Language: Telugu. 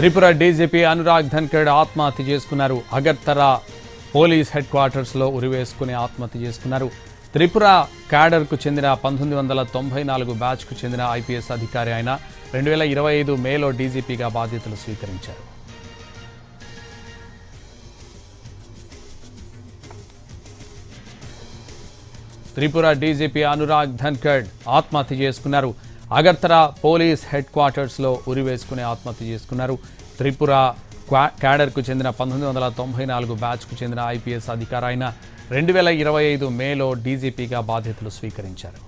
త్రిపుర డీజీపీ అనురాగ్ ధన్ఖడ్ ఆత్మహత్య చేసుకున్నారు. అగర్తరా పోలీస్ హెడ్ క్వార్టర్స్లో ఉరివేసుకుని ఆత్మహత్య చేసుకున్నారు. త్రిపుర క్యాడర్కు చెందిన 1994 బ్యాచ్కు చెందిన ఐపీఎస్ అధికారి ఆయన 2025 మేలో డీజీపీగా బాధ్యతలు స్వీకరించారు. త్రిపుర డీజీపీ అనురాగ్ ధన్ఖడ్ ఆత్మహత్య చేసుకున్నారు. అగర్తరా పోలీస్ హెడ్ క్వార్టర్స్లో ఉరివేసుకుని ఆత్మహత్య చేసుకున్నారు. త్రిపుర క్యాడర్కు చెందిన 1994 బ్యాచ్కు చెందిన ఐపీఎస్ అధికారి ఆయన 2025 మేలో డీజీపీగా బాధ్యతలు స్వీకరించారు.